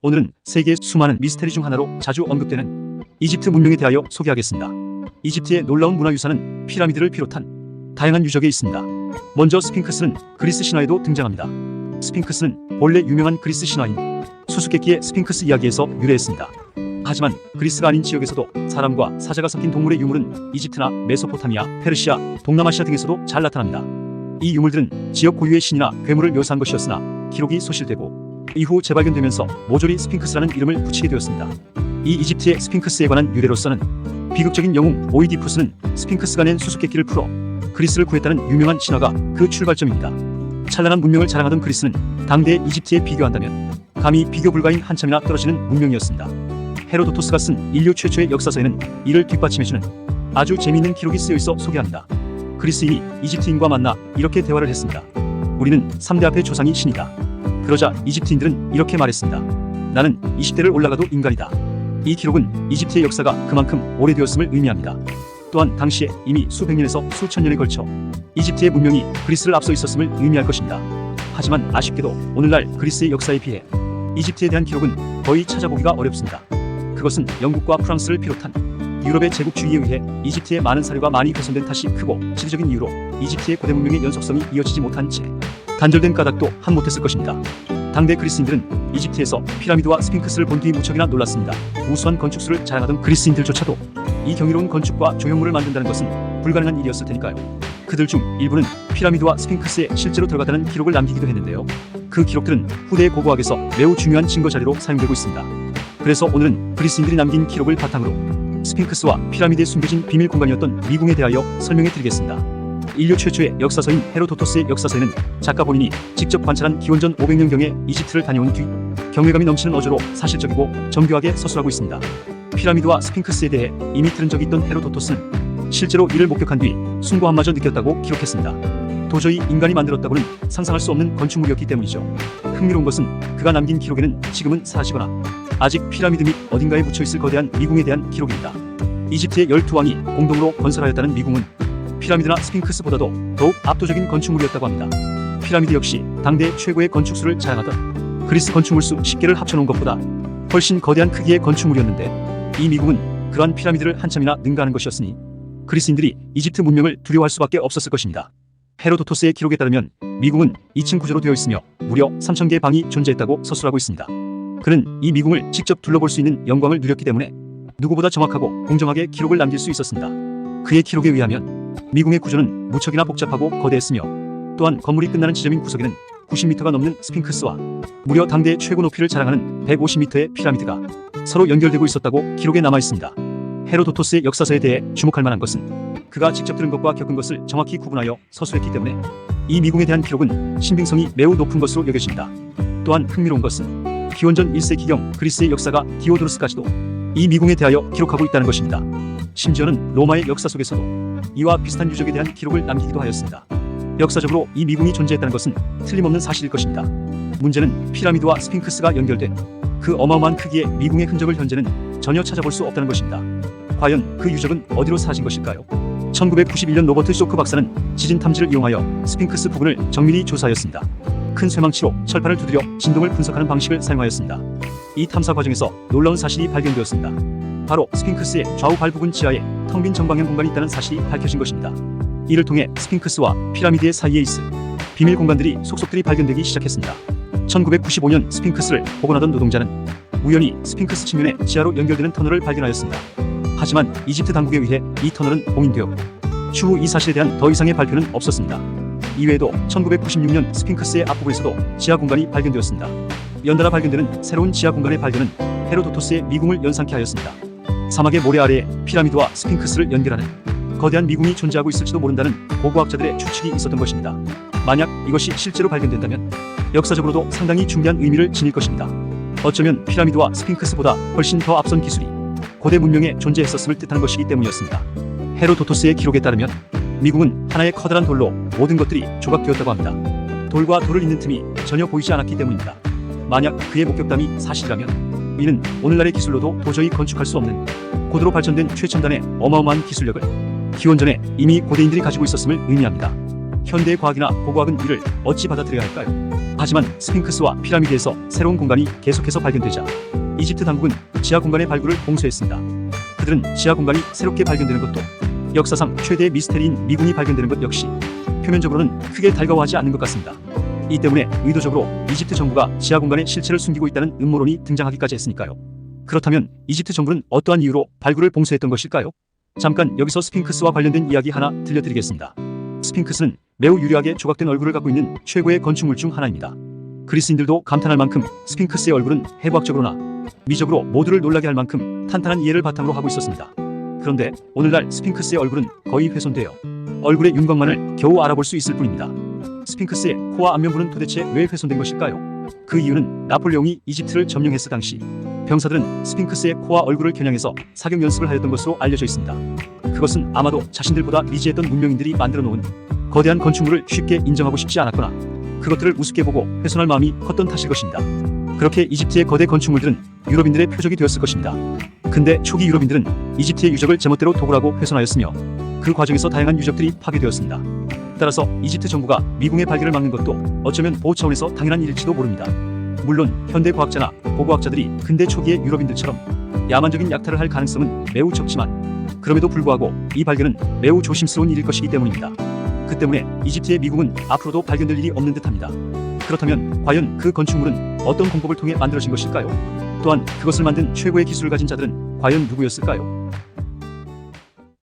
오늘은 세계의 수많은 미스테리 중 하나로 자주 언급되는 이집트 문명에 대하여 소개하겠습니다. 이집트의 놀라운 문화유산은 피라미드를 비롯한 다양한 유적에 있습니다. 먼저 스핑크스는 그리스 신화에도 등장합니다. 스핑크스는 본래 유명한 그리스 신화인 수수께끼의 스핑크스 이야기에서 유래했습니다. 하지만 그리스가 아닌 지역에서도 사람과 사자가 섞인 동물의 유물은 이집트나 메소포타미아, 페르시아, 동남아시아 등에서도 잘 나타납니다. 이 유물들은 지역 고유의 신이나 괴물을 묘사한 것이었으나 기록이 소실되고 이후 재발견되면서 모조리 스핑크스라는 이름을 붙이게 되었습니다. 이 이집트의 스핑크스에 관한 유래로서는 비극적인 영웅 오이디푸스는 스핑크스가 낸 수수께끼를 풀어 그리스를 구했다는 유명한 신화가 그 출발점입니다. 찬란한 문명을 자랑하던 그리스는 당대의 이집트에 비교한다면 감히 비교 불가인 한참이나 떨어지는 문명이었습니다. 헤로도토스가 쓴 인류 최초의 역사서에는 이를 뒷받침해주는 아주 재미있는 기록이 쓰여있어 소개합니다. 그리스인이 이집트인과 만나 이렇게 대화를 했습니다. 우리는 3대 앞의 조상이 신이다. 그러자 이집트인들은 이렇게 말했습니다. 나는 20대를 올라가도 인간이다. 이 기록은 이집트의 역사가 그만큼 오래되었음을 의미합니다. 또한 당시에 이미 수백 년에서 수천 년에 걸쳐 이집트의 문명이 그리스를 앞서 있었음을 의미할 것입니다. 하지만 아쉽게도 오늘날 그리스의 역사에 비해 이집트에 대한 기록은 거의 찾아보기가 어렵습니다. 그것은 영국과 프랑스를 비롯한 유럽의 제국주의에 의해 이집트의 많은 사료가 많이 훼손된 탓이 크고 지리적인 이유로 이집트의 고대 문명의 연속성이 이어지지 못한 채 단절된 까닭도 한 못했을 것입니다. 당대 그리스인들은 이집트에서 피라미드와 스핑크스를 본 뒤 무척이나 놀랐습니다. 우수한 건축술을 자랑하던 그리스인들조차도 이 경이로운 건축과 조형물을 만든다는 것은 불가능한 일이었을 테니까요. 그들 중 일부는 피라미드와 스핑크스에 실제로 들어갔다는 기록을 남기기도 했는데요. 그 기록들은 후대의 고고학에서 매우 중요한 증거 자료로 사용되고 있습니다. 그래서 오늘은 그리스인들이 남긴 기록을 바탕으로 스핑크스와 피라미드에 숨겨진 비밀 공간이었던 미궁에 대하여 설명해 드리겠습니다. 인류 최초의 역사서인 헤로도토스의 역사서에는 작가 본인이 직접 관찰한 기원전 500년경에 이집트를 다녀온 뒤 경외감이 넘치는 어조로 사실적이고 정교하게 서술하고 있습니다. 피라미드와 스핑크스에 대해 이미 들은 적이 있던 헤로도토스는 실제로 이를 목격한 뒤 숭고함마저 느꼈다고 기록했습니다. 도저히 인간이 만들었다고는 상상할 수 없는 건축물이었기 때문이죠. 흥미로운 것은 그가 남긴 기록에는 지금은 사라지거나 아직 피라미드 밑 어딘가에 묻혀있을 거대한 미궁에 대한 기록입니다. 이집트의 12왕이 공동으로 건설하였다는 미궁은 피라미드나 스핑크스보다도 더욱 압도적인 건축물이었다고 합니다. 피라미드 역시 당대 최고의 건축수를 자랑하던 그리스 건축물 수 10개를 합쳐놓은 것보다 훨씬 거대한 크기의 건축물이었는데 이 미궁은 그러한 피라미드를 한참이나 능가하는 것이었으니 그리스인들이 이집트 문명을 두려워할 수밖에 없었을 것입니다. 헤로도토스의 기록에 따르면 미궁은 2층 구조로 되어 있으며 무려 3,000개의 방이 존재했다고 서술하고 있습니다. 그는 이 미궁을 직접 둘러볼 수 있는 영광을 누렸기 때문에 누구보다 정확하고 공정하게 기록을 남길 수 있었습니다. 그의 기록에 의하면 미궁의 구조는 무척이나 복잡하고 거대했으며 또한 건물이 끝나는 지점인 구석에는 90m가 넘는 스핑크스와 무려 당대의 최고 높이를 자랑하는 150m의 피라미드가 서로 연결되고 있었다고 기록에 남아있습니다. 헤로도토스의 역사서에 대해 주목할 만한 것은 그가 직접 들은 것과 겪은 것을 정확히 구분하여 서술했기 때문에 이 미궁에 대한 기록은 신빙성이 매우 높은 것으로 여겨집니다. 또한 흥미로운 것은 기원전 1세기경 그리스의 역사가 디오도르스까지도 이 미궁에 대하여 기록하고 있다는 것입니다. 심지어는 로마의 역사 속에서도 이와 비슷한 유적에 대한 기록을 남기기도 하였습니다. 역사적으로 이 미궁이 존재했다는 것은 틀림없는 사실일 것입니다. 문제는 피라미드와 스핑크스가 연결된 그 어마어마한 크기의 미궁의 흔적을 현재는 전혀 찾아볼 수 없다는 것입니다. 과연 그 유적은 어디로 사라진 것일까요? 1991년 로버트 쇼크 박사는 지진 탐지를 이용하여 스핑크스 부근을 정밀히 조사하였습니다. 큰 쇠망치로 철판을 두드려 진동을 분석하는 방식을 사용하였습니다. 이 탐사 과정에서 놀라운 사실이 발견되었습니다. 바로 스핑크스의 좌우 발 부근 지하에 텅 빈 정방향 공간이 있다는 사실이 밝혀진 것입니다. 이를 통해 스핑크스와 피라미드의 사이에 있을 비밀 공간들이 속속들이 발견되기 시작했습니다. 1995년 스핑크스를 복원하던 노동자는 우연히 스핑크스 측면에 지하로 연결되는 터널을 발견하였습니다. 하지만 이집트 당국에 의해 이 터널은 봉인되었고 추후 이 사실에 대한 더 이상의 발표는 없었습니다. 이외에도 1996년 스핑크스의 앞부분에서도 지하 공간이 발견되었습니다. 연달아 발견되는 새로운 지하 공간의 발견은 헤로도토스의 미궁을 연상케 하였습니다. 사막의 모래 아래에 피라미드와 스핑크스를 연결하는 거대한 미궁이 존재하고 있을지도 모른다는 고고학자들의 추측이 있었던 것입니다. 만약 이것이 실제로 발견된다면 역사적으로도 상당히 중대한 의미를 지닐 것입니다. 어쩌면 피라미드와 스핑크스보다 훨씬 더 앞선 기술이 고대 문명에 존재했었음을 뜻하는 것이기 때문이었습니다. 헤로도토스의 기록에 따르면 미궁은 하나의 커다란 돌로 모든 것들이 조각되었다고 합니다. 돌과 돌을 잇는 틈이 전혀 보이지 않았기 때문입니다. 만약 그의 목격담이 사실이라면 이는 오늘날의 기술로도 도저히 건축할 수 없는 고도로 발전된 최첨단의 어마어마한 기술력을 기원전에 이미 고대인들이 가지고 있었음을 의미합니다. 현대의 과학이나 고고학은 이를 어찌 받아들여야 할까요? 하지만 스핑크스와 피라미드에서 새로운 공간이 계속해서 발견되자 이집트 당국은 지하 공간의 발굴을 봉쇄했습니다. 그들은 지하 공간이 새롭게 발견되는 것도 역사상 최대의 미스테리인 미궁이 발견되는 것 역시 표면적으로는 크게 달가워하지 않는 것 같습니다. 이 때문에 의도적으로 이집트 정부가 지하 공간의 실체를 숨기고 있다는 음모론이 등장하기까지 했으니까요. 그렇다면 이집트 정부는 어떠한 이유로 발굴을 봉쇄했던 것일까요? 잠깐 여기서 스핑크스와 관련된 이야기 하나 들려드리겠습니다. 스핑크스는 매우 유려하게 조각된 얼굴을 갖고 있는 최고의 건축물 중 하나입니다. 그리스인들도 감탄할 만큼 스핑크스의 얼굴은 해부학적으로나 미적으로 모두를 놀라게 할 만큼 탄탄한 이해를 바탕으로 하고 있었습니다. 그런데 오늘날 스핑크스의 얼굴은 거의 훼손되어 얼굴의 윤곽만을 겨우 알아볼 수 있을 뿐입니다. 스핑크스의 코와 안면부는 도대체 왜 훼손된 것일까요? 그 이유는 나폴레옹이 이집트를 점령했을 당시 병사들은 스핑크스의 코와 얼굴을 겨냥해서 사격 연습을 하였던 것으로 알려져 있습니다. 그것은 아마도 자신들보다 미지했던 문명인들이 만들어 놓은 거대한 건축물을 쉽게 인정하고 싶지 않았거나 그것들을 우습게 보고 훼손할 마음이 컸던 탓일 것입니다. 그렇게 이집트의 거대 건축물들은 유럽인들의 표적이 되었을 것입니다. 근데 초기 유럽인들은 이집트의 유적을 제멋대로 도굴하고 훼손하였으며 그 과정에서 다양한 유적들이 파괴되었습니다. 따라서 이집트 정부가 미궁의 발견을 막는 것도 어쩌면 보호 차원에서 당연한 일일지도 모릅니다. 물론 현대 과학자나 고고학자들이 근대 초기의 유럽인들처럼 야만적인 약탈을 할 가능성은 매우 적지만 그럼에도 불구하고 이 발견은 매우 조심스러운 일일 것이기 때문입니다. 그 때문에 이집트의 미궁은 앞으로도 발견될 일이 없는 듯합니다. 그렇다면 과연 그 건축물은 어떤 공법을 통해 만들어진 것일까요? 또한 그것을 만든 최고의 기술을 가진 자들은 과연 누구였을까요?